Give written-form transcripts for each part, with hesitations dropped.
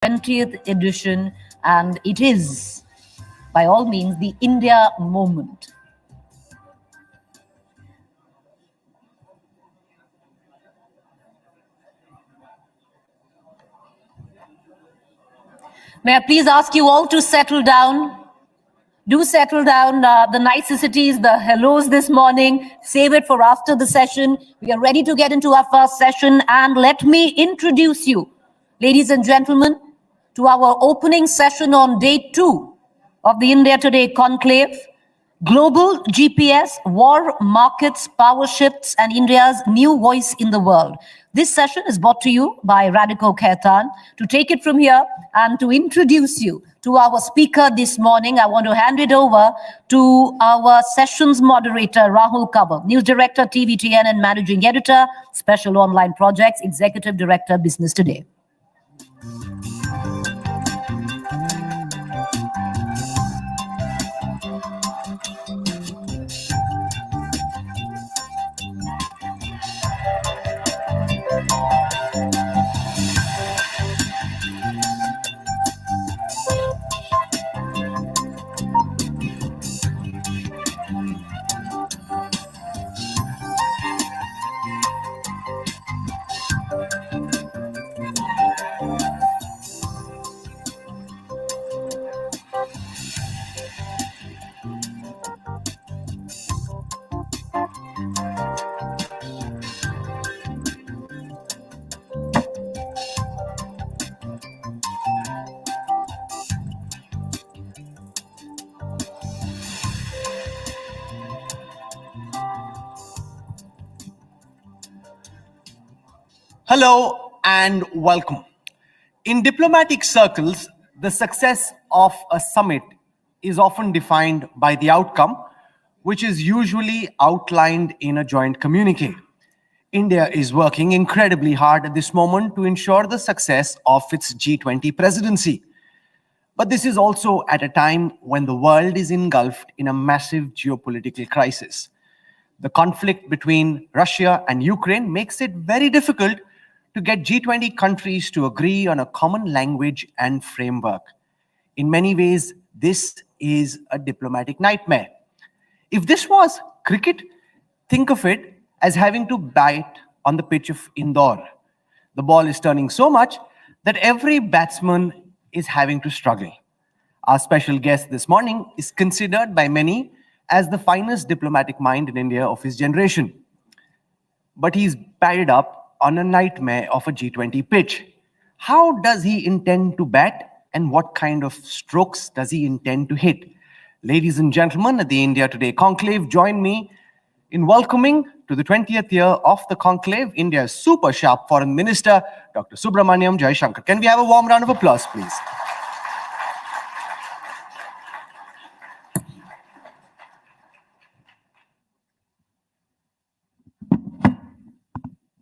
20th edition, and it is, by all means, the India moment. May I please ask you all to settle down? Do settle down. The niceties, the hellos this morning, save it for after the session. We are ready to get into our first session, and let me introduce you, ladies and gentlemen, to our opening session on day 2 of the India Today Conclave, Global GPS, War, Markets, Power Shifts, and India's New Voice in the World. This session is brought to you by Radhiko Khaitan. To take it from here and to introduce you to our speaker this morning, I want to hand it over to our sessions moderator, Rahul Kaval, News Director, TVTN, and Managing Editor, Special Online Projects, Executive Director, Business Today. Hello and welcome. In diplomatic circles, the success of a summit is often defined by the outcome, which is usually outlined in a joint communique. India is working incredibly hard at this moment to ensure the success of its G20 presidency. But this is also at a time when the world is engulfed in a massive geopolitical crisis. The conflict between Russia and Ukraine makes it very difficult to get G20 countries to agree on a common language and framework. In many ways, this is a diplomatic nightmare. If this was cricket, think of it as having to bat on the pitch of Indore. The ball is turning so much that every batsman is having to struggle. Our special guest this morning is considered by many as the finest diplomatic mind in India of his generation. But he's batted up on a nightmare of a G20 pitch. How does he intend to bat, and what kind of strokes does he intend to hit? Ladies and gentlemen, at the India Today Conclave, join me in welcoming to the 20th year of the Conclave, India's super sharp Foreign Minister, Dr. Subramaniam Jaishankar. Can we have a warm round of applause, please?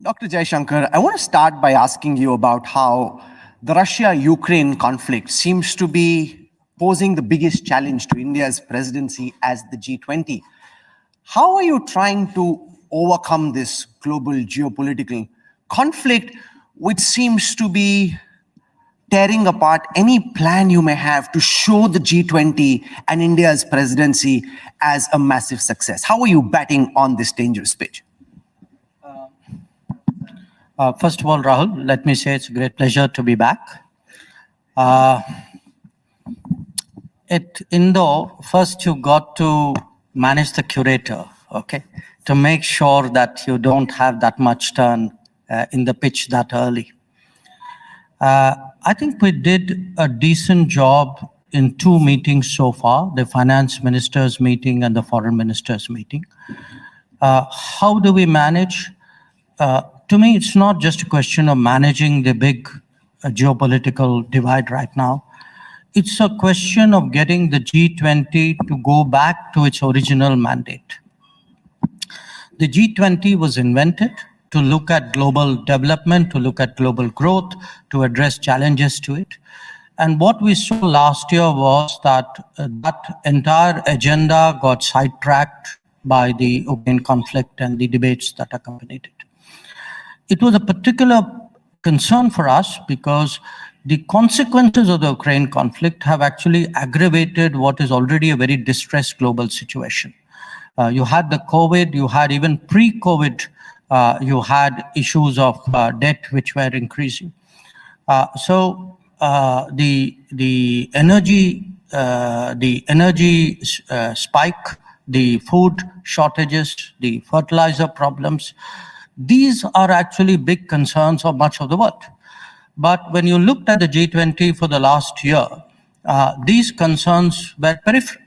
Dr. Jaishankar, I want to start by asking you about how the Russia-Ukraine conflict seems to be posing the biggest challenge to India's presidency as the G20. How are you trying to overcome this global geopolitical conflict, which seems to be tearing apart any plan you may have to show the G20 and India's presidency as a massive success? How are you batting on this dangerous pitch? First of all, Rahul, let me say it's a great pleasure to be back. At Indore, first you got to manage the curator, okay, to make sure that you don't have that much turn in the pitch that early. I think we did a decent job in 2 meetings so far, the finance ministers meeting and the foreign ministers meeting. How do we manage? To me, it's not just a question of managing the big geopolitical divide right now. It's a question of getting the G20 to go back to its original mandate. The G20 was invented to look at global development, to look at global growth, to address challenges to it. And what we saw last year was that that entire agenda got sidetracked by the Ukraine conflict and the debates that accompanied it. It was a particular concern for us because the consequences of the Ukraine conflict have actually aggravated what is already a very distressed global situation. You had the COVID, you had even pre-COVID, you had issues of debt which were increasing. The energy spike, the food shortages, the fertilizer problems, these are actually big concerns of much of the world. But when you looked at the G20 for the last year, these concerns were peripheral.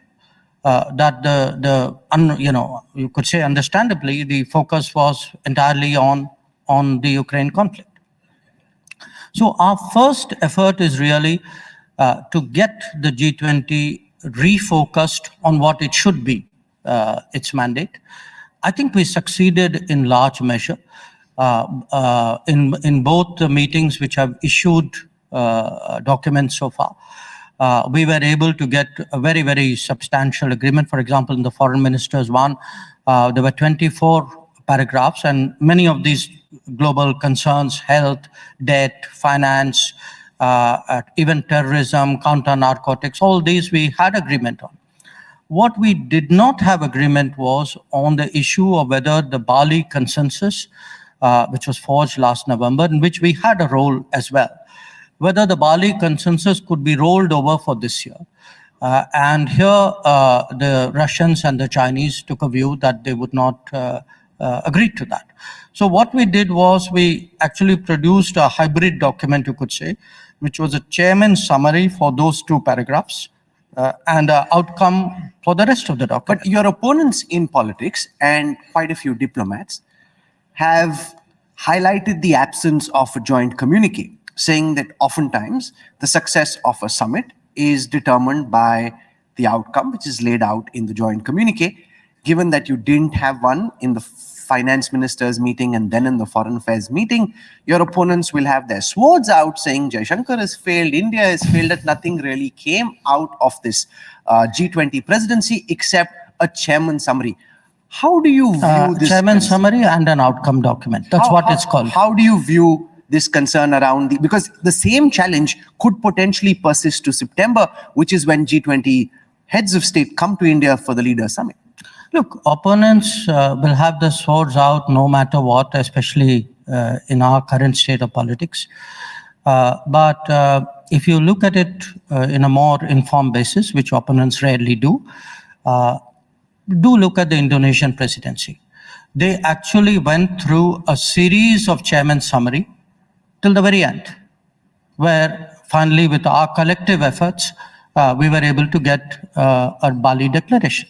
You could say understandably, the focus was entirely on the Ukraine conflict. So our first effort is really to get the G20 refocused on what it should be, its mandate. I think we succeeded in large measure in both the meetings which have issued documents so far. We were able to get a very, very substantial agreement. For example, in the foreign ministers one, there were 24 paragraphs, and many of these global concerns, health, debt, finance, even terrorism, counter narcotics, all these we had agreement on. What we did not have agreement was on the issue of whether the Bali consensus, which was forged last November, in which we had a role as well, whether the Bali consensus could be rolled over for this year. And here, the Russians and the Chinese took a view that they would not agree to that. So what we did was we actually produced a hybrid document, you could say, which was a chairman's summary for those two paragraphs and an outcome for the rest of the document. But your opponents in politics and quite a few diplomats have highlighted the absence of a joint communique, saying that oftentimes the success of a summit is determined by the outcome, which is laid out in the joint communique. Given that you didn't have one in the finance ministers meeting and then in the foreign affairs meeting, your opponents will have their swords out saying Jaishankar has failed, India has failed, that nothing really came out of this G20 presidency except a chairman summary. How do you view this? Chairman summary and an outcome document. That's what it's called. How do you view this concern around because the same challenge could potentially persist to September, which is when G20 heads of state come to India for the leader summit? Look, opponents will have the swords out no matter what, especially in our current state of politics. But if you look at it in a more informed basis, which opponents rarely do look at the Indonesian presidency. They actually went through a series of chairman summary till the very end, where finally with our collective efforts, we were able to get a Bali declaration.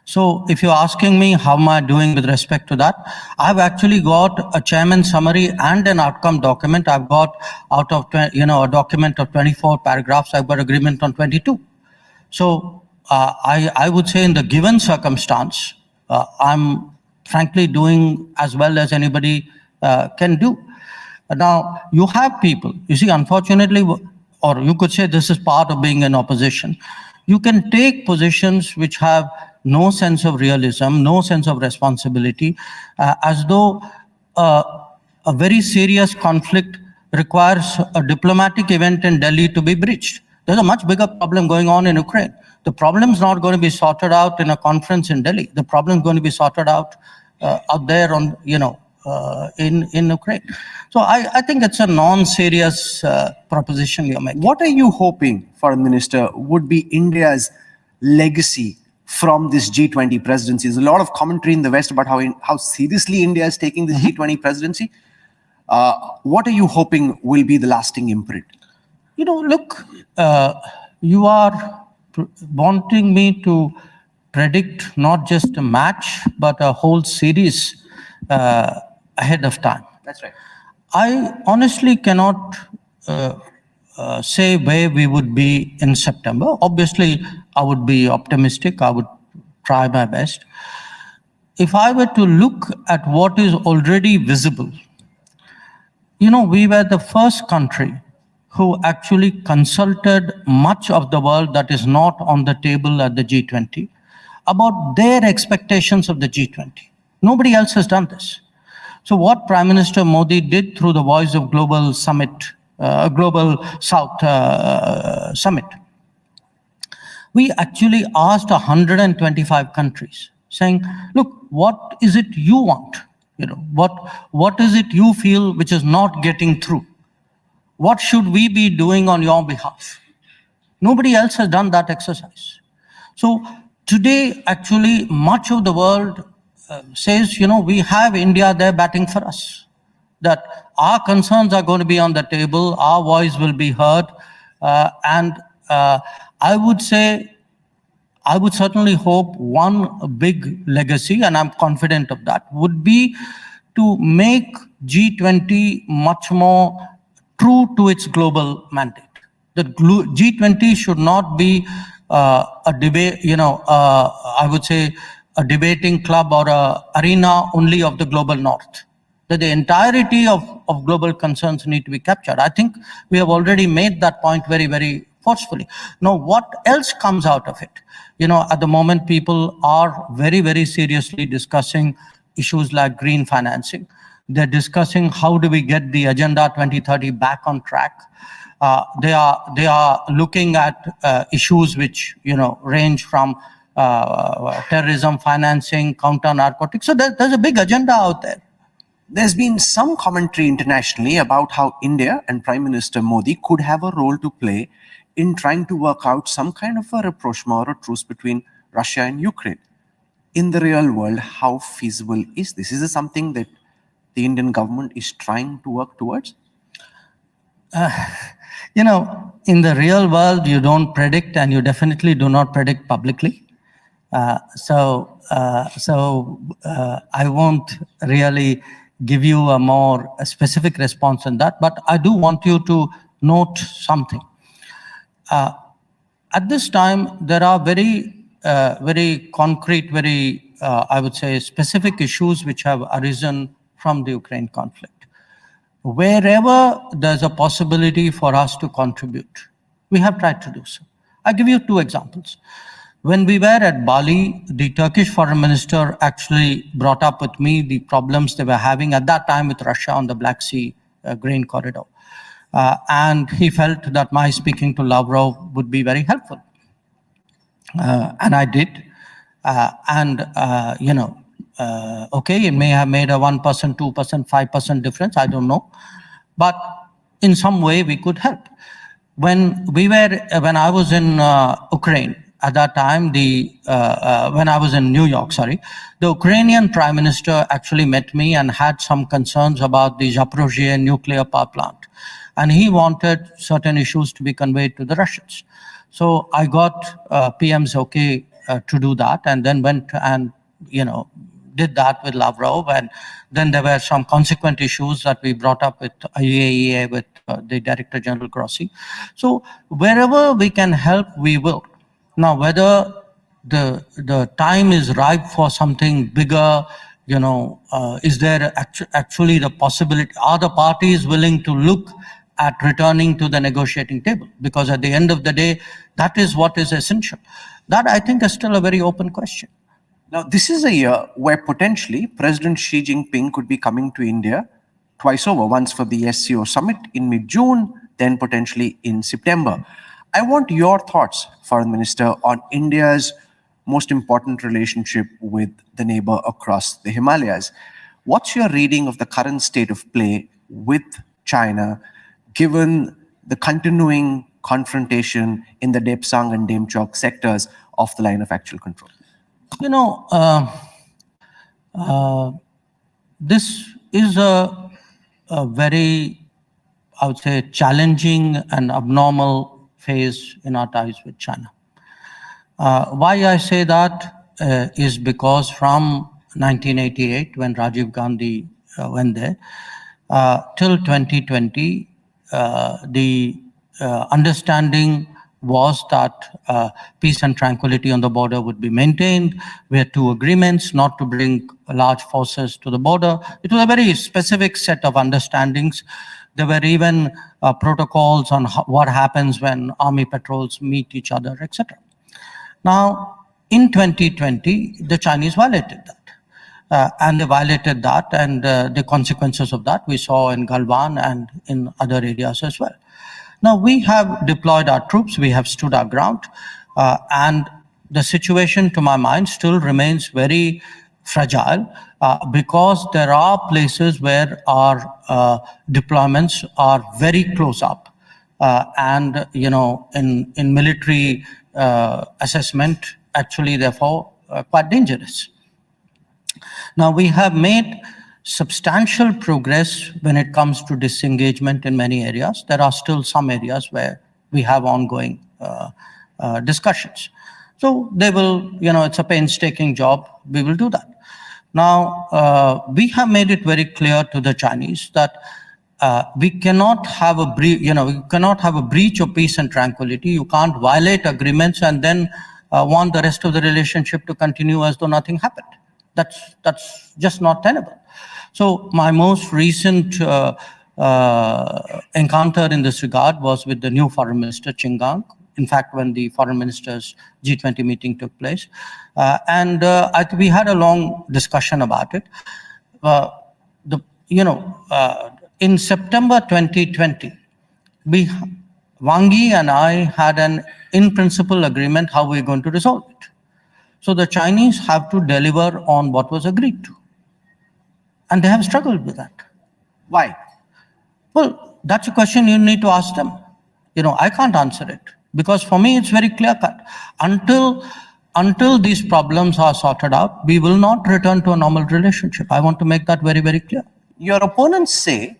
So if you're asking me how am I doing with respect to that, I've actually got a chairman summary and an outcome document. I've got out of a document of 24 paragraphs, I've got agreement on 22. So I would say in the given circumstance, I'm frankly doing as well as anybody can do. Now, you have people, you see, unfortunately, or you could say this is part of being in opposition. You can take positions which have no sense of realism, no sense of responsibility, as though a very serious conflict requires a diplomatic event in Delhi to be breached. There's a much bigger problem going on in Ukraine. The problem is not going to be sorted out in a conference in Delhi. The problem is going to be sorted out out there on, in Ukraine. So I think it's a non-serious proposition you're making. What are you hoping, Foreign Minister, would be India's legacy from this G20 presidency? There's a lot of commentary in the West about how seriously India is taking this G20 presidency. What are you hoping will be the lasting imprint? Look, you are wanting me to predict not just a match, but a whole series ahead of time. That's right. I honestly cannot say where we would be in September. Obviously, I would be optimistic. I would try my best. If I were to look at what is already visible, we were the first country who actually consulted much of the world that is not on the table at the G20 about their expectations of the G20. Nobody else has done this. So what Prime Minister Modi did through the Voice of Global Summit Global South Summit. We actually asked 125 countries saying, look, what is it you want? What is it you feel which is not getting through? What should we be doing on your behalf? Nobody else has done that exercise. So today, actually, much of the world says, we have India there batting for us, that our concerns are going to be on the table, our voice will be heard. And I would say, I would certainly hope one big legacy, and I'm confident of that, would be to make G20 much more true to its global mandate. The G20 should not be a debate, I would say a debating club or a arena only of the global north. That the entirety of global concerns need to be captured. I think we have already made that point very, very forcefully. Now, what else comes out of it? At the moment, people are very, very seriously discussing issues like green financing. They're discussing how do we get the Agenda 2030 back on track. They are looking at issues which range from terrorism financing, counter narcotics. So there's a big agenda out there. There's been some commentary internationally about how India and Prime Minister Modi could have a role to play in trying to work out some kind of a rapprochement or a truce between Russia and Ukraine. In the real world, how feasible is this? Is this something that the Indian government is trying to work towards? In the real world, you don't predict, and you definitely do not predict publicly. So I won't really give you a more specific response on that, but I do want you to note something. At this time, there are very concrete, very, I would say, specific issues which have arisen from the Ukraine conflict. Wherever there's a possibility for us to contribute, we have tried to do so. I'll give you two examples. When we were at Bali, the Turkish foreign minister actually brought up with me the problems they were having at that time with Russia on the Black Sea grain corridor. And he felt that my speaking to Lavrov would be very helpful. And I did. Okay, it may have made a 1%, 2%, 5% difference, I don't know. But in some way we could help. When I was in Ukraine, at that time, when I was in New York, the Ukrainian Prime Minister actually met me and had some concerns about the Zaporizhzhia nuclear power plant. And he wanted certain issues to be conveyed to the Russians. So I got PM's okay to do that, and then went and, did that with Lavrov. And then there were some consequent issues that we brought up with IAEA, with the Director General Grossi. So wherever we can help, we will. Now, whether the time is ripe for something bigger, is there actually the possibility, are the parties willing to look at returning to the negotiating table? Because at the end of the day, that is what is essential. That, I think, is still a very open question. Now, this is a year where potentially President Xi Jinping could be coming to India twice over, once for the SCO summit in mid-June, then potentially in September. I want your thoughts, Foreign Minister, on India's most important relationship with the neighbor across the Himalayas. What's your reading of the current state of play with China, given the continuing confrontation in the Depsang and Demchok sectors of the line of actual control? This is a very, I would say, challenging and abnormal phase in our ties with China. Why I say that is because from 1988, when Rajiv Gandhi went there, till 2020, the understanding was that peace and tranquility on the border would be maintained. We had two agreements not to bring large forces to the border. It was a very specific set of understandings. There were even protocols on what happens when army patrols meet each other, etc. Now, in 2020, the Chinese violated that. and they violated that, and the consequences of that we saw in Galwan and in other areas as well. Now, we have deployed our troops, we have stood our ground, and the situation, to my mind, still remains very fragile because there are places where our deployments are very close up. And, in military assessment, actually, therefore, quite dangerous. Now, we have made substantial progress when it comes to disengagement in many areas. There are still some areas where we have ongoing discussions. So they will, it's a painstaking job. We will do that. Now, we have made it very clear to the Chinese that we cannot have a breach of peace and tranquility. You can't violate agreements and then want the rest of the relationship to continue as though nothing happened. That's just not tenable. So my most recent encounter in this regard was with the new foreign minister, Chingang. In fact, when the foreign ministers G20 meeting took place. And we had a long discussion about it. In September 2020, Wang Yi and I had an in-principle agreement how we're going to resolve it. So the Chinese have to deliver on what was agreed to. And they have struggled with that. Why? Well, that's a question you need to ask them. I can't answer it. Because for me, it's very clear-cut. Until these problems are sorted out, we will not return to a normal relationship. I want to make that very, very clear. Your opponents say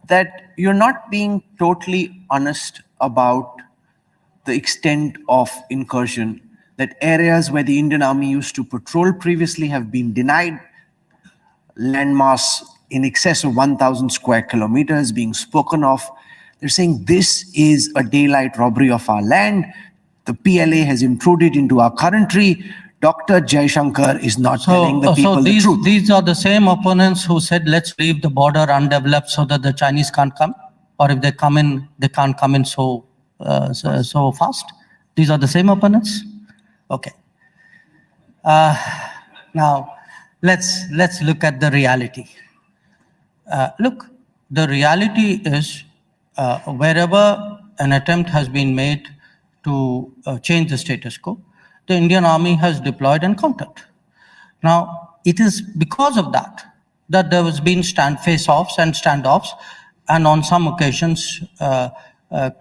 that you're not being totally honest about the extent of incursion, that areas where the Indian Army used to patrol previously have been denied, landmass in excess of 1,000 square kilometers being spoken of. They're saying this is a daylight robbery of our land. The PLA has intruded into our country. Dr. Jaishankar is not telling the people the truth. These are the same opponents who said, let's leave the border undeveloped so that the Chinese can't come. Or if they come in, they can't come in so fast. These are the same opponents? Okay. Now, let's look at the reality. Look, the reality is wherever an attempt has been made to change the status quo, the Indian Army has deployed and countered. Now, it is because of that there has been face-offs and standoffs, and on some occasions,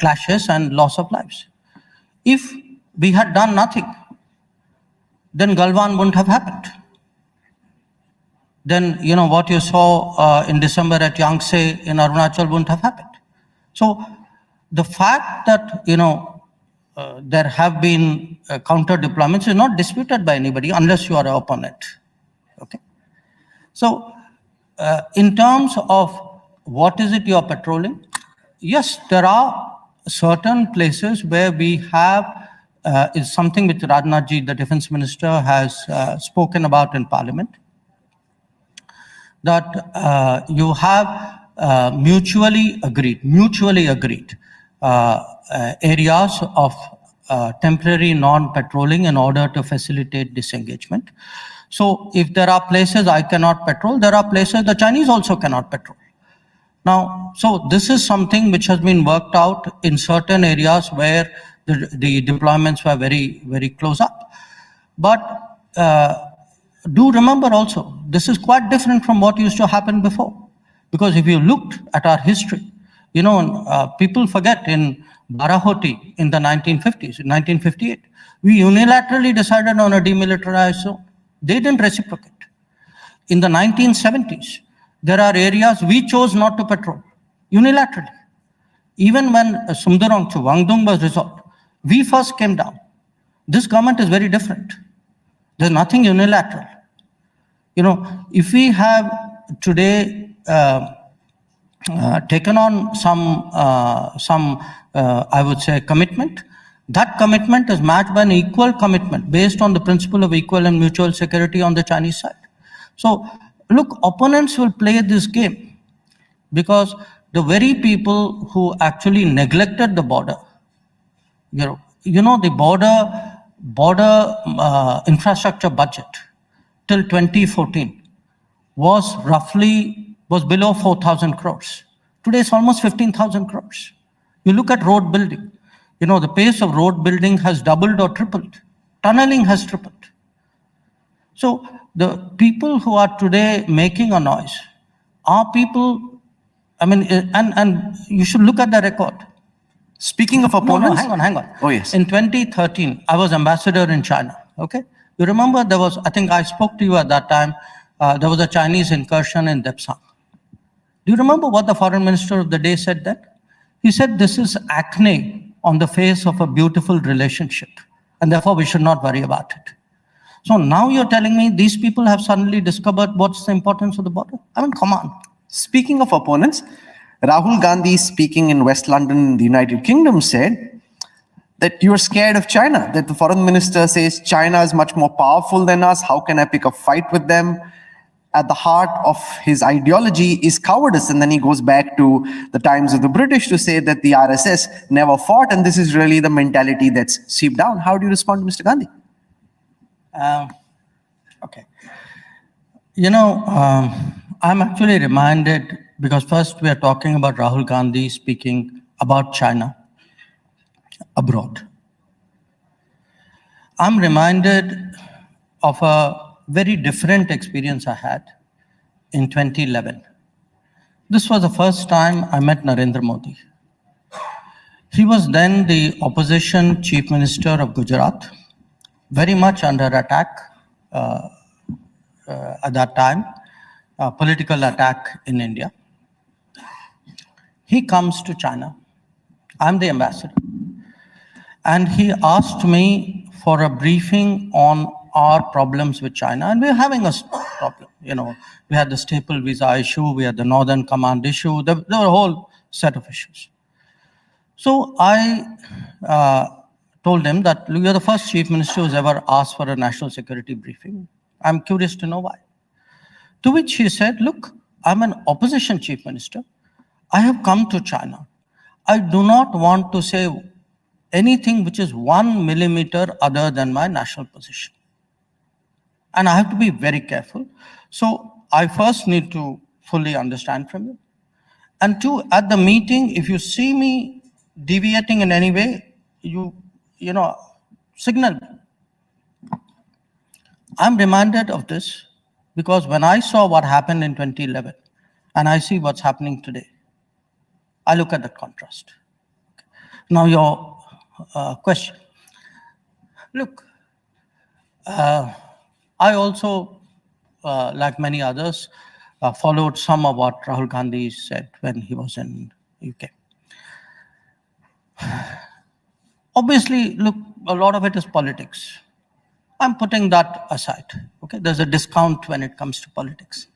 clashes and loss of lives. If we had done nothing, then Galwan wouldn't have happened. Then, what you saw in December at Yangtze in Arunachal wouldn't have happened. So the fact that, there have been counter deployments is not disputed by anybody unless you are an opponent. Okay. So in terms of what is it you are patrolling? Yes, there are certain places where we have, is something which Rajnath Ji, the defense minister, has spoken about in parliament, that you have mutually agreed areas of temporary non-patrolling in order to facilitate disengagement. So if there are places I cannot patrol, there are places the Chinese also cannot patrol. Now, so this is something which has been worked out in certain areas where the deployments were very, very close up. But do remember also, this is quite different from what used to happen before. Because if you looked at our history, people forget in Barahoti in the 1950s, in 1958, we unilaterally decided on a demilitarized zone. They didn't reciprocate. In the 1970s, there are areas we chose not to patrol unilaterally. Even when Sumdarongchu, Wangdong was resolved, we first came down. This government is very different. There's nothing unilateral. If we have today taken on some I would say, commitment, that commitment is matched by an equal commitment based on the principle of equal and mutual security on the Chinese side. So, look, opponents will play this game because the very people who actually neglected the border, the border infrastructure budget till 2014 was below 4,000 crores. Today it's almost 15,000 crores. You look at road building, the pace of road building has doubled or tripled. Tunneling has tripled. So the people who are today making a noise are people, and you should look at the record. Speaking of No, opponents, hang on. Oh, yes. In 2013, I was ambassador in China, okay? You remember I think I spoke to you at that time, there was a Chinese incursion in Depsang. Do you remember what the foreign minister of the day said then? He said, this is acne on the face of a beautiful relationship, and therefore we should not worry about it. So now you're telling me these people have suddenly discovered what's the importance of the border? Come on. speaking of opponents, Rahul Gandhi, speaking in West London, the United Kingdom, said that you're scared of China, that the foreign minister says China is much more powerful than us. How can I pick a fight with them? At the heart of his ideology is cowardice. And then he goes back to the times of the British to say that the RSS never fought. And this is really the mentality that's seeped down. How do you respond to Mr. Gandhi? Okay. I'm actually reminded, because first we are talking about Rahul Gandhi speaking about China abroad. I'm reminded of a very different experience I had in 2011. This was the first time I met Narendra Modi. He was then the opposition chief minister of Gujarat, very much under attack at that time, political attack in India. He comes to China. I'm the ambassador. And he asked me for a briefing on our problems with China. And we're having a problem. We had the staple visa issue, we had the Northern Command issue, there were a whole set of issues. So I told him that you're the first chief minister who's ever asked for a national security briefing. I'm curious to know why. To which he said, look, I'm an opposition chief minister. I have come to China. I do not want to say anything which is 1 millimeter other than my national position. And I have to be very careful. So I first need to fully understand from you. And two, at the meeting, if you see me deviating in any way, you signal me. I'm reminded of this because when I saw what happened in 2011 and I see what's happening today, I look at the contrast. Now your question. Look, I also, like many others, followed some of what Rahul Gandhi said when he was in UK. Obviously, look, a lot of it is politics. I'm putting that aside. Okay, there's a discount when it comes to politics.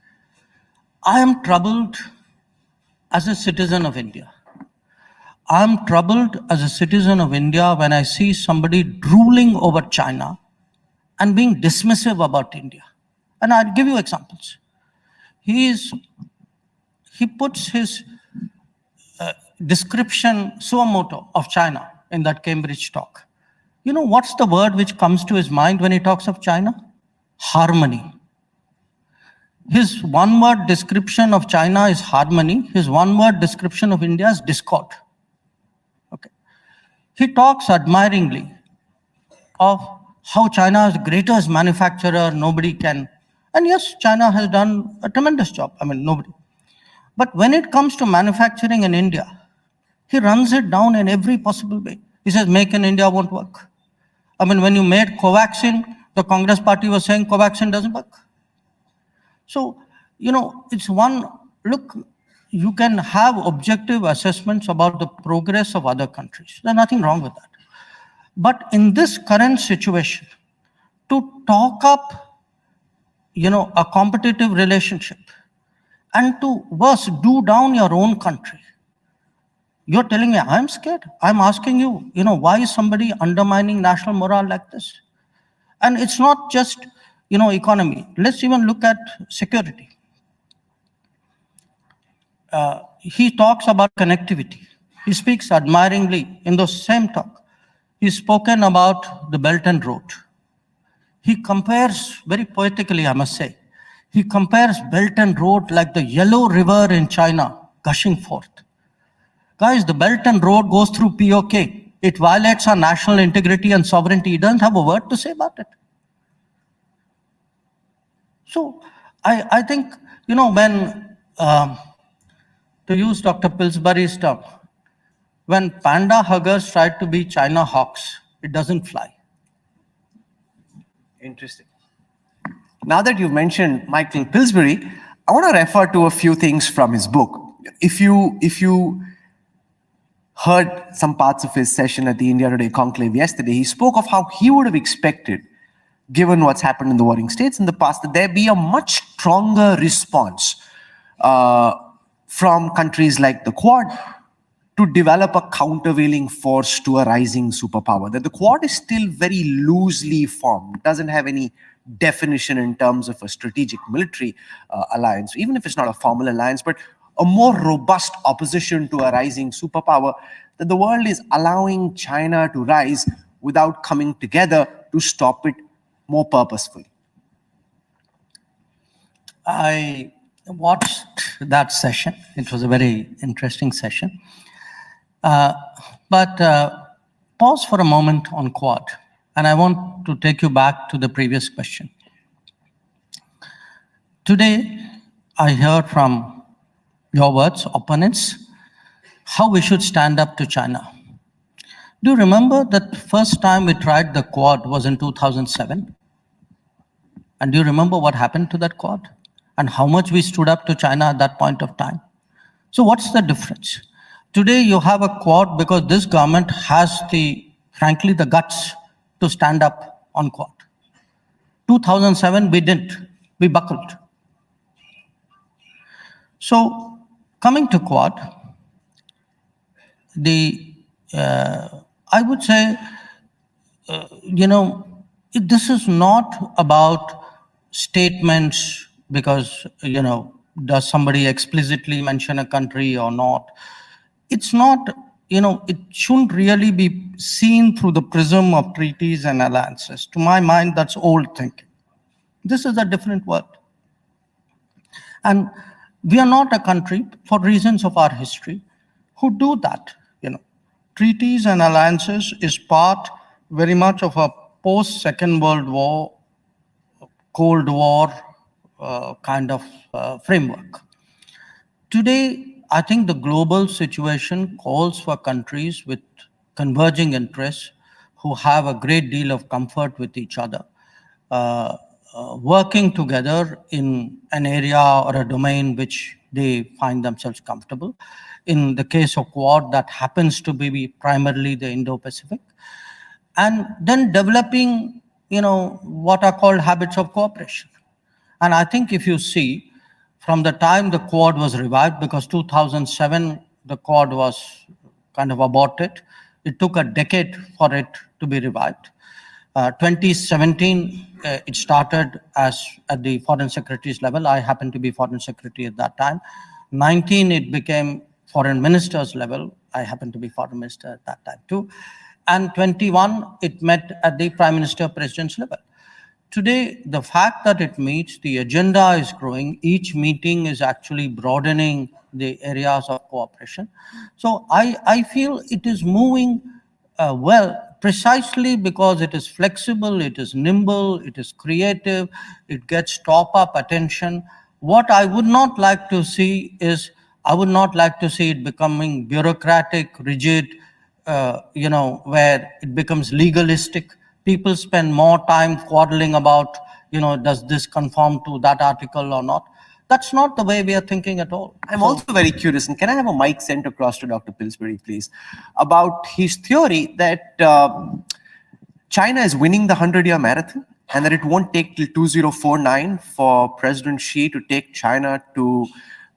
I am troubled as a citizen of India. I'm troubled as a citizen of India when I see somebody drooling over China and being dismissive about India. And I'll give you examples. He puts his description suo moto of China in that Cambridge talk. You know what's the word which comes to his mind when he talks of China? Harmony. His one-word description of China is harmony. His one-word description of India is discord. Okay. He talks admiringly of how China is greatest manufacturer, nobody can. And yes, China has done a tremendous job. Nobody. But when it comes to manufacturing in India, he runs it down in every possible way. He says, make in India won't work. When you made Covaxin, the Congress party was saying Covaxin doesn't work. So, it's one, look, you can have objective assessments about the progress of other countries. There's nothing wrong with that. But in this current situation, to talk up, a competitive relationship and to worse, do down your own country. You're telling me I'm scared. I'm asking you, why is somebody undermining national morale like this? And it's not just, economy. Let's even look at security. He talks about connectivity. He speaks admiringly in the same talk. He's spoken about the Belt and Road. he compares, very poetically I must say, he compares Belt and Road like the yellow river in China gushing forth. Guys, the Belt and Road goes through POK. It violates our national integrity and sovereignty. He doesn't have a word to say about it. So I think, when, to use Dr. Pillsbury's term, when panda huggers try to be China hawks, it doesn't fly. Interesting. Now that you've mentioned Michael Pillsbury, I want to refer to a few things from his book. If you heard some parts of his session at the India Today Conclave yesterday, he spoke of how he would have expected, given what's happened in the warring states in the past, that there be a much stronger response from countries like the Quad to develop a countervailing force to a rising superpower. That the Quad is still very loosely formed, doesn't have any definition in terms of a strategic military alliance, even if it's not a formal alliance, but a more robust opposition to a rising superpower, that the world is allowing China to rise without coming together to stop it more purposefully. I watched that session. It was a very interesting session. But pause for a moment on Quad. And I want to take you back to the previous question. Today, I heard from your words, opponents, how we should stand up to China. Do you remember that the first time we tried the Quad was in 2007? And do you remember what happened to that Quad? And how much we stood up to China at that point of time? So what's the difference? Today you have a Quad because this government has frankly, the guts to stand up on Quad. 2007, we didn't. We buckled. So coming to Quad, I would say, this is not about statements because, does somebody explicitly mention a country or not? It's not, it shouldn't really be seen through the prism of treaties and alliances. To my mind, that's old thinking. This is a different world. And we are not a country, for reasons of our history, who do that. Treaties and alliances is part very much of a post-Second World War, Cold War kind of framework. Today, I think the global situation calls for countries with converging interests who have a great deal of comfort with each other, working together in an area or a domain which they find themselves comfortable. In the case of Quad, that happens to be primarily the Indo-Pacific. And then developing, what are called habits of cooperation. And I think if you see, from the time the Quad was revived, because 2007, the Quad was kind of aborted, it took a decade for it to be revived. 2017, it started as at the Foreign Secretary's level. I happened to be Foreign Secretary at that time. 19, it became Foreign Minister's level. I happened to be Foreign Minister at that time too. And 21, it met at the Prime Minister President's level. Today, the fact that it meets, the agenda is growing. Each meeting is actually broadening the areas of cooperation. So I feel it is moving well, precisely because it is flexible, it is nimble, it is creative, it gets top-up attention. What I would not like to see is, I would not like to see it becoming bureaucratic, rigid, where it becomes legalistic. People spend more time quarreling about, does this conform to that article or not? That's not the way we are thinking at all. I'm also very curious, and can I have a mic sent across to Dr. Pillsbury, please, about his theory that China is winning the 100-year marathon and that it won't take till 2049 for President Xi to take China to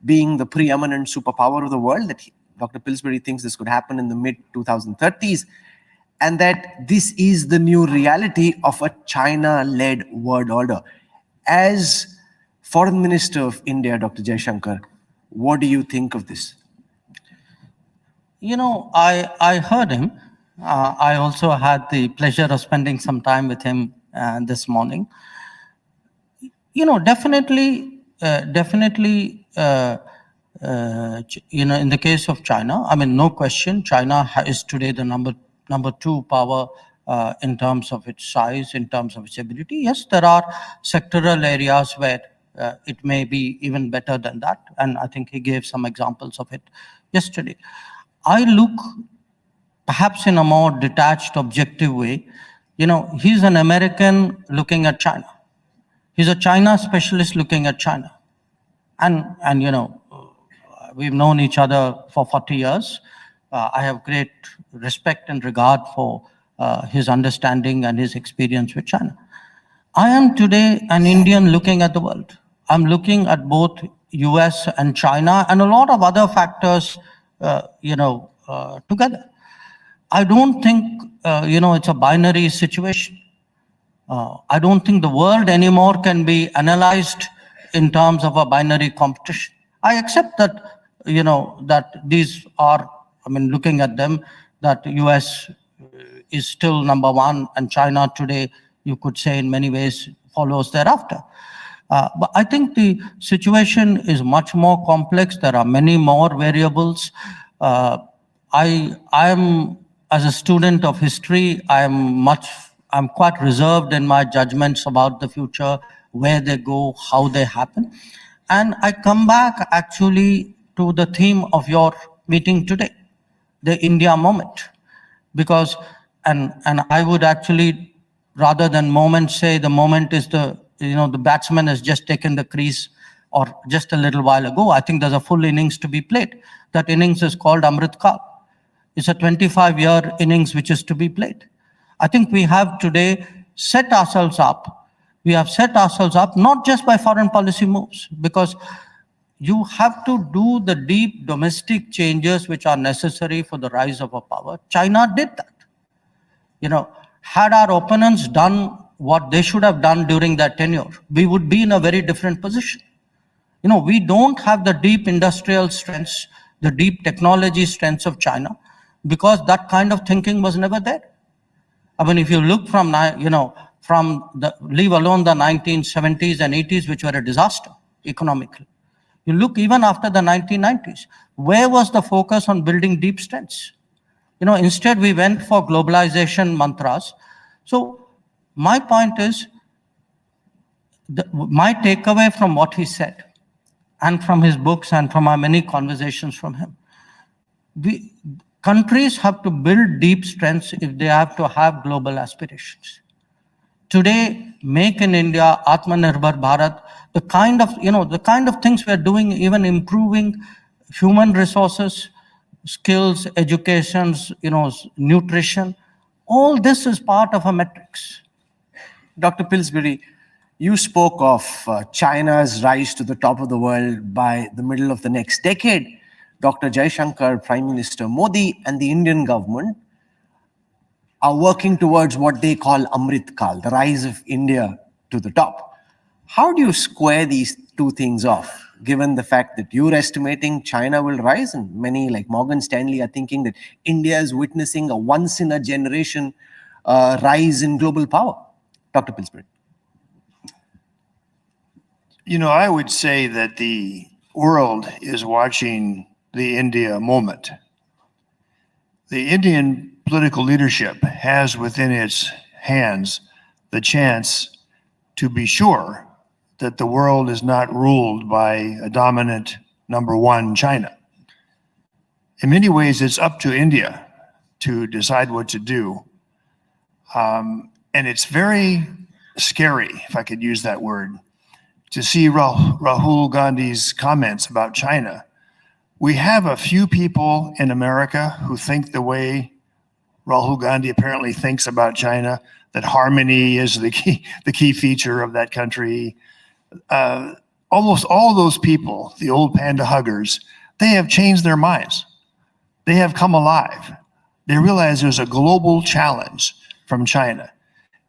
being the preeminent superpower of the world, that Dr. Pillsbury thinks this could happen in the mid-2030s, and that this is the new reality of a China-led world order. As Foreign Minister of India, Dr. Jaishankar, what do you think of this? I heard him. I also had the pleasure of spending some time with him this morning. You know, definitely, in the case of China, I mean, no question, China is today the number 2 power in terms of its size, in terms of its ability. Yes, there are sectoral areas where it may be even better than that, and I think he gave some examples of it yesterday. I look perhaps in a more detached, objective way. You know, he's an American looking at China. He's a China specialist looking at China. And you know, we've known each other for 40 years. I have great respect and regard for his understanding and his experience with China. I am today an Indian looking at the world. I'm looking at both US and China and a lot of other factors, together. I don't think, it's a binary situation. I don't think the world anymore can be analyzed in terms of a binary competition. I accept that, that these are, I mean, looking at them, that US is still number 1 and China today, you could say in many ways, follows thereafter. But I think the situation is much more complex. There are many more variables. I am, as a student of history, I'm quite reserved in my judgments about the future, where they go, how they happen. And I come back actually to the theme of your meeting today, the India moment. Because, and I would actually, rather than moment, say the moment is the batsman has just taken the crease or just a little while ago. I think there's a full innings to be played. That innings is called Amrit Kal. It's a 25-year innings which is to be played. I think we have today set ourselves up. We have set ourselves up not just by foreign policy moves, because you have to do the deep domestic changes which are necessary for the rise of a power. China did that. Had our opponents done what they should have done during that tenure, we would be in a very different position. We don't have the deep industrial strengths, the deep technology strengths of China, because that kind of thinking was never there. I mean, if you look from, leave alone the 1970s and 80s, which were a disaster economically. You look even after the 1990s, where was the focus on building deep strengths? Instead we went for globalization mantras. So my point is, my takeaway from what he said, and from his books and from our many conversations from him, countries have to build deep strengths if they have to have global aspirations. Today, Make in India, Atmanirbhar Bharat, the kind of things we're doing, even improving human resources, skills, educations, nutrition, all this is part of a metrics. Dr. Pillsbury, you spoke of China's rise to the top of the world by the middle of the next decade. Dr. Jaishankar, Prime Minister Modi, and the Indian government are working towards what they call Amrit Kal, the rise of India to the top. How do you square these two things off, given the fact that you're estimating China will rise, and many like Morgan Stanley are thinking that India is witnessing a once-in-a-generation rise in global power? Dr. Pillsbury. I would say that the world is watching the India moment. The Indian political leadership has within its hands the chance to be sure that the world is not ruled by a dominant number 1 China. In many ways, it's up to India to decide what to do. And it's very scary, if I could use that word, to see Rahul Gandhi's comments about China. We have a few people in America who think the way Rahul Gandhi apparently thinks about China, that harmony is the key feature of that country. Almost all those people, the old panda huggers, they have changed their minds. They have come alive. They realize there's a global challenge from China.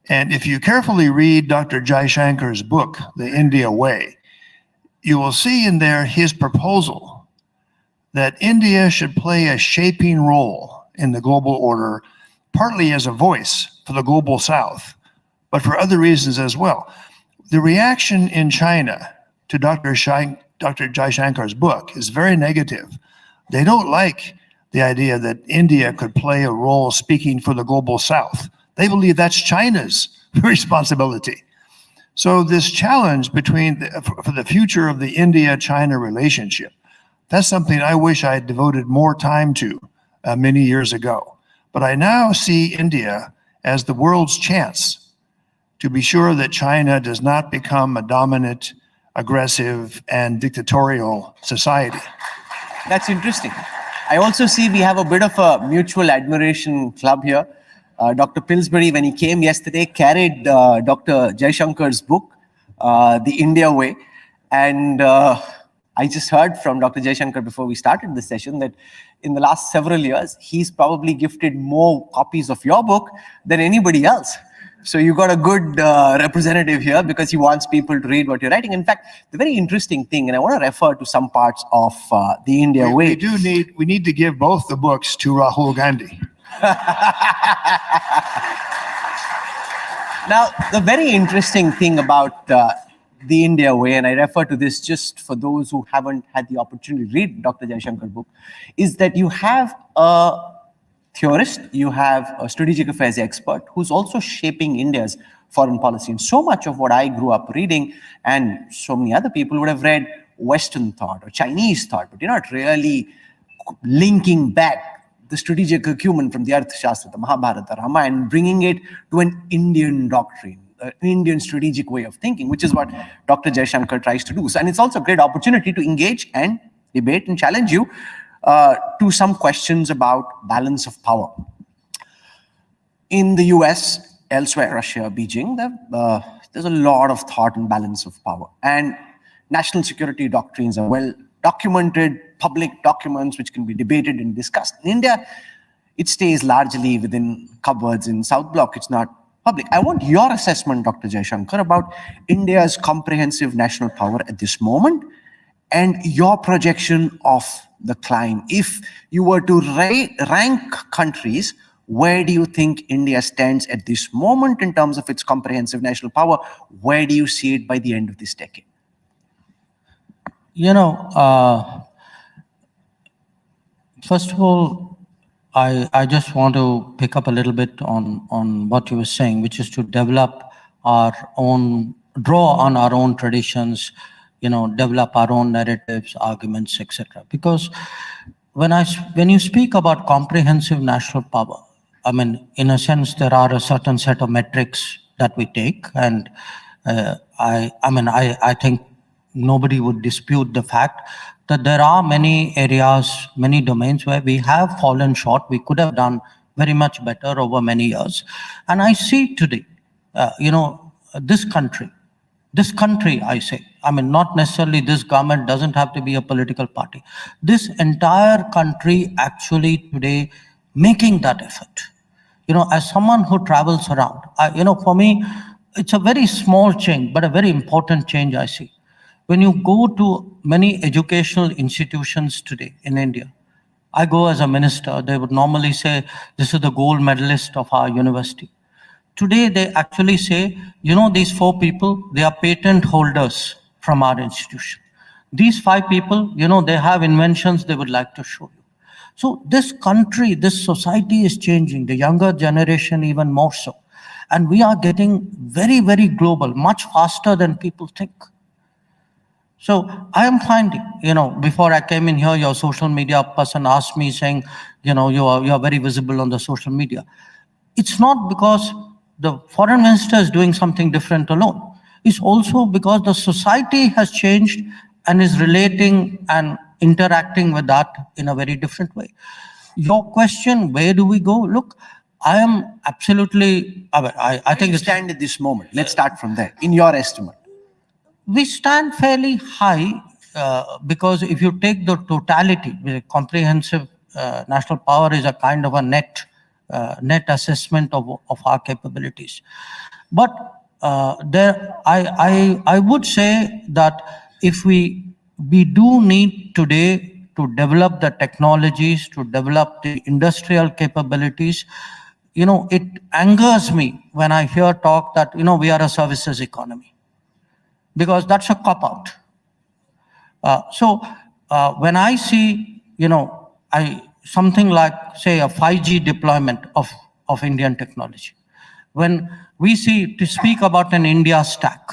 And if you carefully read Dr. Jaishankar's book, The India Way, you will see in there his proposal that India should play a shaping role in the global order, partly as a voice for the global South, but for other reasons as well. The reaction in China to Dr. Jaishankar's book is very negative. They don't like the idea that India could play a role speaking for the global South. They believe that's China's responsibility. So this challenge for the future of the India-China relationship, that's something I wish I had devoted more time to many years ago. But I now see India as the world's chance to be sure that China does not become a dominant, aggressive, and dictatorial society. That's interesting. I also see we have a bit of a mutual admiration club here. Dr. Pillsbury, when he came yesterday, carried Dr. Jaishankar's book, The India Way. And I just heard from Dr. Jaishankar before we started the session that in the last several years, he's probably gifted more copies of your book than anybody else. So you got a good representative here because he wants people to read what you're writing. In fact, the very interesting thing, and I want to refer to some parts of The India Way. We need to give both the books to Rahul Gandhi. Now, the very interesting thing about The India Way, and I refer to this just for those who haven't had the opportunity to read Dr. Jaishankar's book, is that you have a theorist, you have a strategic affairs expert who's also shaping India's foreign policy. And so much of what I grew up reading, and so many other people would have read Western thought or Chinese thought, but you're not really linking back the strategic acumen from the Arthashastra, the Mahabharata, the Ramayana, and bringing it to an Indian doctrine, an Indian strategic way of thinking, which is what Dr. Jaishankar tries to do. So, and it's also a great opportunity to engage and debate and challenge you to some questions about balance of power. In the US, elsewhere, Russia, Beijing, there's a lot of thought and balance of power. And national security doctrines are well documented, public documents which can be debated and discussed. In India, it stays largely within cupboards in South Bloc. It's not public. I want your assessment, Dr. Jaishankar, about India's comprehensive national power at this moment and your projection of the climb. If you were to rank countries, where do you think India stands at this moment in terms of its comprehensive national power? Where do you see it by the end of this decade? You know, first of all, I just want to pick up a little bit on what you were saying, which is to develop our own, draw on our own traditions, develop our own narratives, arguments, etc. Because when you speak about comprehensive national power, I mean, in a sense, there are a certain set of metrics that we take, and I think nobody would dispute the fact that there are many areas, many domains where we have fallen short. We could have done very much better over many years. And I see today, this country, I say, I mean, not necessarily this government, doesn't have to be a political party. This entire country actually today making that effort. As someone who travels around, for me, it's a very small change, but a very important change I see. When you go to many educational institutions today in India, I go as a minister, they would normally say, this is the gold medalist of our university. Today, they actually say, these 4 people, they are patent holders from our institution. These 5 people, they have inventions they would like to show you. So this country, this society is changing, the younger generation even more so. And we are getting very, very global, much faster than people think. So I am finding, before I came in here, your social media person asked me saying, you are very visible on the social media. It's not because the foreign minister is doing something different alone. It's also because the society has changed and is relating and interacting with that in a very different way. Your question, where do we go? Look, I am absolutely, I think it's stand at this moment. Let's start from there, in your estimate. We stand fairly high because if you take the totality, the comprehensive national power is a kind of a net assessment of our capabilities. But I would say that if we do need today to develop the technologies, to develop the industrial capabilities, it angers me when I hear talk that, we are a services economy, because that's a cop-out. So when I see, something like, say, a 5G deployment of Indian technology, when we see, to speak about an India stack,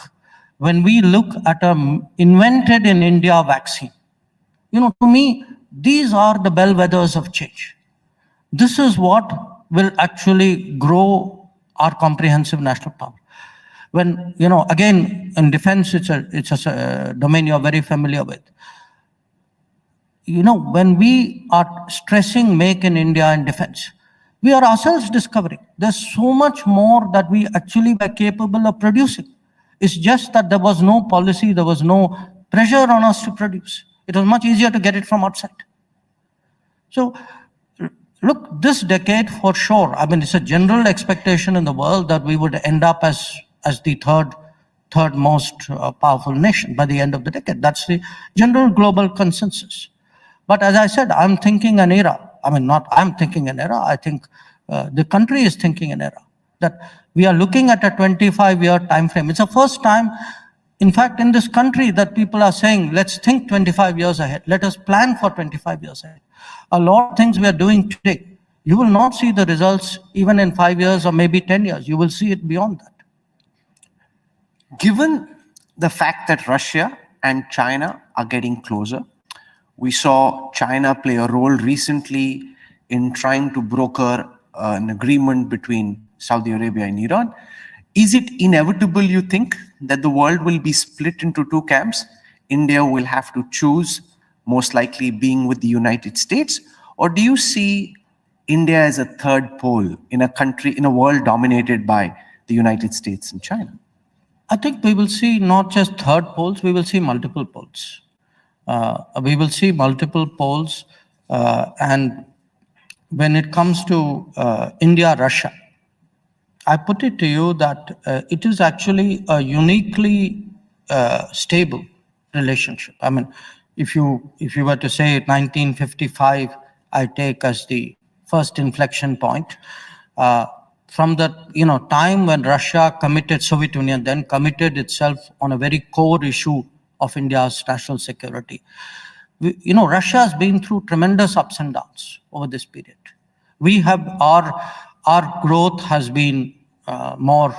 when we look at a invented in India vaccine, to me, these are the bellwethers of change. This is what will actually grow our comprehensive national power. When, again, in defense, it's a domain you're very familiar with. When we are stressing make in India and defense, we are ourselves discovering there's so much more that we actually were capable of producing. It's just that there was no policy, there was no pressure on us to produce. It was much easier to get it from outside. So, look, this decade for sure, it's a general expectation in the world that we would end up as the third most powerful nation by the end of the decade. That's the general global consensus. But as I said, I'm thinking an era. Not I'm thinking an era. I think the country is thinking an era. That we are looking at a 25-year time frame. It's the first time, in fact, in this country that people are saying, let's think 25 years ahead. Let us plan for 25 years ahead. A lot of things we are doing today, you will not see the results even in 5 years or maybe 10 years. You will see it beyond that. Given the fact that Russia and China are getting closer, we saw China play a role recently in trying to broker an agreement between Saudi Arabia and Iran. Is it inevitable, you think, that the world will be split into two camps? India will have to choose, most likely being with the United States? Or do you see India as a third pole in a world dominated by the United States and China? I think we will see not just third poles, we will see multiple poles. We will see multiple poles. And when it comes to India-Russia, I put it to you that it is actually a uniquely stable relationship. If you were to say 1955, I take as the first inflection point. From the time when Russia committed, Soviet Union then committed itself on a very core issue of India's national security. Russia has been through tremendous ups and downs over this period. We have our growth has been more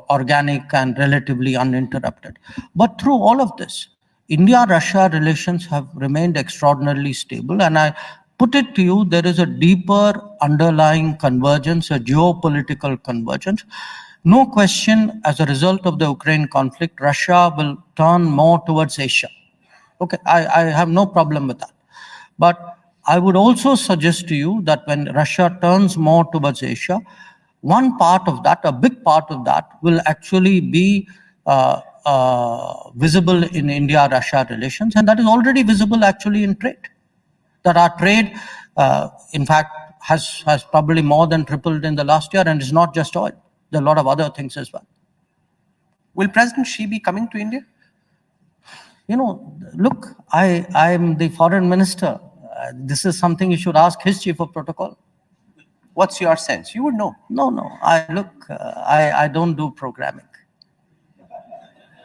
organic and relatively uninterrupted. But through all of this, India-Russia relations have remained extraordinarily stable. And I put it to you, there is a deeper underlying convergence, a geopolitical convergence. No question, as a result of the Ukraine conflict, Russia will turn more towards Asia. Okay, I have no problem with that. But I would also suggest to you that when Russia turns more towards Asia, one part of that, a big part of that, will actually be visible in India-Russia relations. And that is already visible actually in trade. That our trade, in fact, has probably more than tripled in the last year, and it's not just oil. There are a lot of other things as well. Will President Xi be coming to India? Look, I'm the foreign minister. This is something you should ask his chief of protocol. What's your sense? You would know. No. I don't do programming.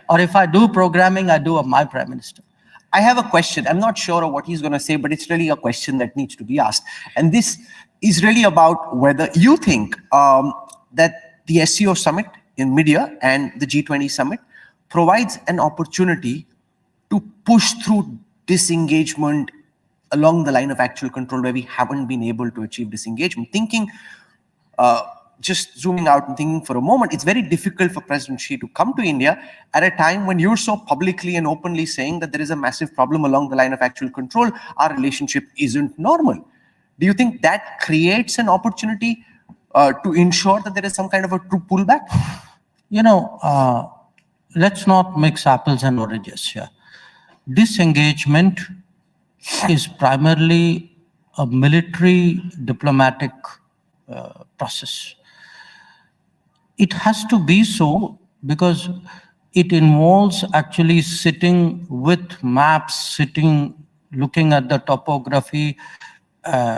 Or if I do programming, I do of my prime minister. I have a question. I'm not sure of what he's going to say, but it's really a question that needs to be asked. And this is really about whether you think that the SCO summit in mid-year and the G20 summit provides an opportunity to push through disengagement along the line of actual control where we haven't been able to achieve disengagement. Thinking, just zooming out and thinking for a moment, it's very difficult for President Xi to come to India at a time when you're so publicly and openly saying that there is a massive problem along the line of actual control. Our relationship isn't normal. Do you think that creates an opportunity to ensure that there is some kind of a true pullback? Let's not mix apples and oranges here. Disengagement is primarily a military diplomatic process. It has to be so because it involves actually sitting with maps, looking at the topography,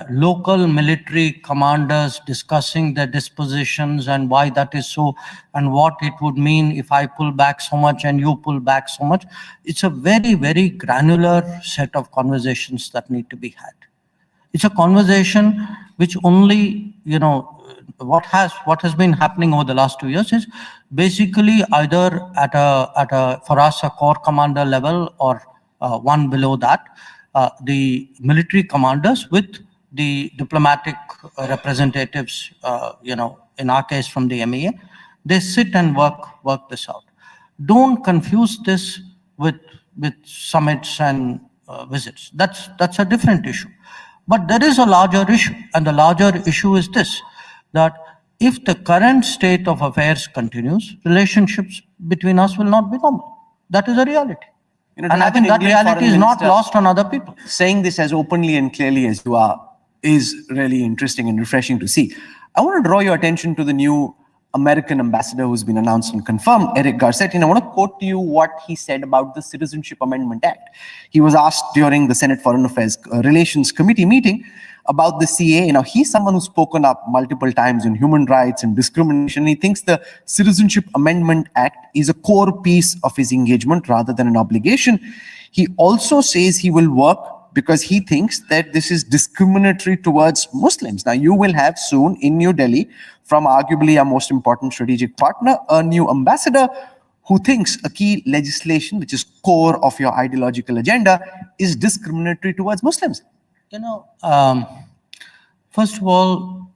local military commanders discussing their dispositions and why that is so, and what it would mean if I pull back so much and you pull back so much. It's a very, very granular set of conversations that need to be had. It's a conversation which only, what has been happening over the last 2 years is basically either at a for us a corps commander level or one below that, the military commanders with the diplomatic representatives, in our case from the MEA, they sit and work this out. Don't confuse this with summits and visits. That's a different issue. But there is a larger issue, and the larger issue is this, that if the current state of affairs continues, relationships between us will not be normal. That is a reality. To And I have think an that Indian reality is foreign not minister lost on other people. saying this as openly and clearly as you are is really interesting and refreshing to see. I want to draw your attention to the new American ambassador who's been announced and confirmed, Eric Garcetti. And I want to quote to you what he said about the Citizenship Amendment Act. He was asked during the Senate Foreign Affairs Relations Committee meeting about the CA. He's someone who's spoken up multiple times on human rights and discrimination. He thinks the Citizenship Amendment Act is a core piece of his engagement rather than an obligation. He also says he will work because he thinks that this is discriminatory towards Muslims. Now, you will have soon in New Delhi, from arguably our most important strategic partner, a new ambassador who thinks a key legislation, which is core of your ideological agenda, is discriminatory towards Muslims. First of all,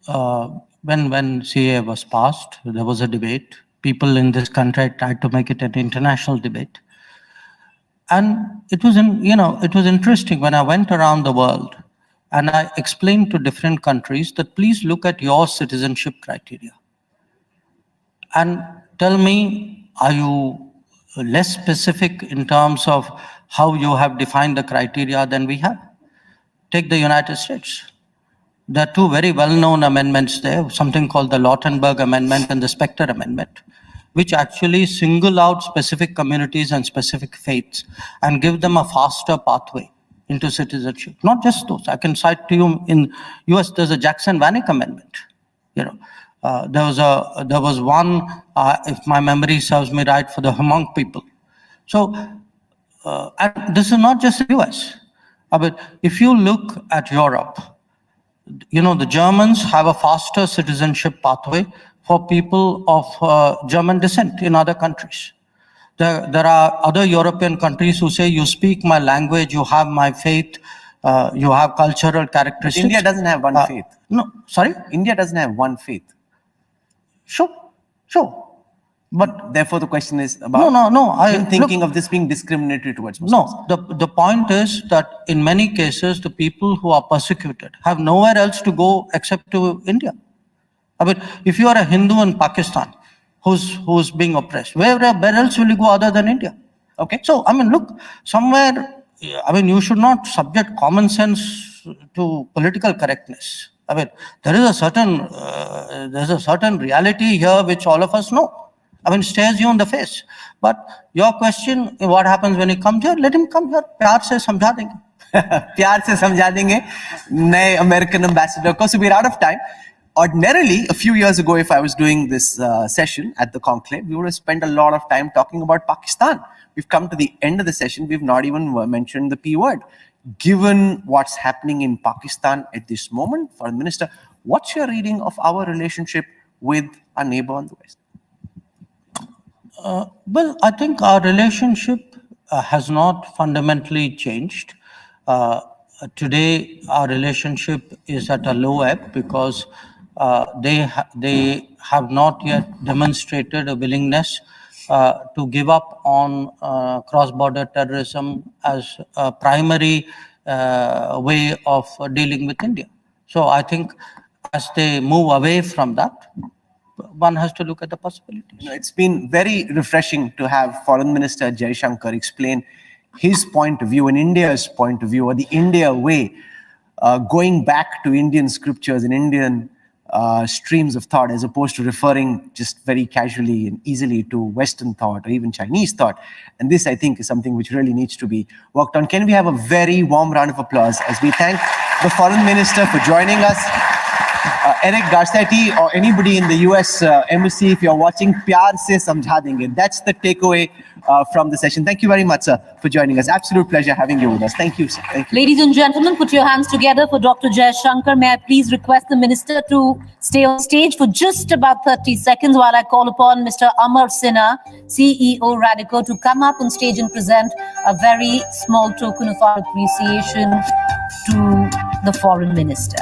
when CA was passed, there was a debate. People in this country tried to make it an international debate. And it was interesting when I went around the world and I explained to different countries that please look at your citizenship criteria and tell me, are you less specific in terms of how you have defined the criteria than we have? Take the United States. There are two very well-known amendments there, something called the Lautenberg Amendment and the Specter Amendment, which actually single out specific communities and specific faiths and give them a faster pathway into citizenship. Not just those. I can cite to you in US, there's a Jackson-Vanik Amendment. There was one, if my memory serves me right, for the Hmong people. So, and this is not just the US. But if you look at Europe, the Germans have a faster citizenship pathway for people of German descent in other countries. There are other European countries who say, you speak my language, you have my faith, you have cultural characteristics. India doesn't have one faith. No, sorry? India doesn't have one faith. Sure. But therefore the question is about him thinking of this being discriminatory towards Muslims. No, the point is that in many cases, the people who are persecuted have nowhere else to go except to India. I mean, if you are a Hindu in Pakistan who's being oppressed, where else will you go other than India? Okay. So, look, somewhere, you should not subject common sense to political correctness. There is a certain reality here which all of us know. Stares you in the face. But your question, what happens when he comes here? Let him come here. प्यार से समझा देंगे. प्यार से समझा देंगे नए American ambassador को. So we're out of time. Ordinarily, a few years ago, if I was doing this session at the Conclave, we would have spent a lot of time talking about Pakistan. We've come to the end of the session. We've not even mentioned the P word. Given what's happening in Pakistan at this moment, Foreign Minister, what's your reading of our relationship with our neighbor on the West? Well, I think our relationship has not fundamentally changed. Today, our relationship is at a low ebb because they have not yet demonstrated a willingness to give up on cross-border terrorism as a primary way of dealing with India. So I think as they move away from that, one has to look at the possibilities. It's been very refreshing to have Foreign Minister Jaishankar explain his point of view and India's point of view, or the India way, going back to Indian scriptures and Indian streams of thought, as opposed to referring just very casually and easily to Western thought or even Chinese thought. And this, I think, is something which really needs to be worked on. Can we have a very warm round of applause as we thank the Foreign Minister for joining us. Eric Garcetti or anybody in the US embassy, if you're watching, प्यार से समझा देंगे. That's the takeaway from the session. Thank you very much, sir, for joining us. Absolute pleasure having you with us. Thank you, sir. Thank you. Ladies and gentlemen, put your hands together for Dr. Jaishankar. May I please request the minister to stay on stage for just about 30 seconds while I call upon Mr. Amar Sinha, CEO Radico, to come up on stage and present a very small token of our appreciation to the foreign minister.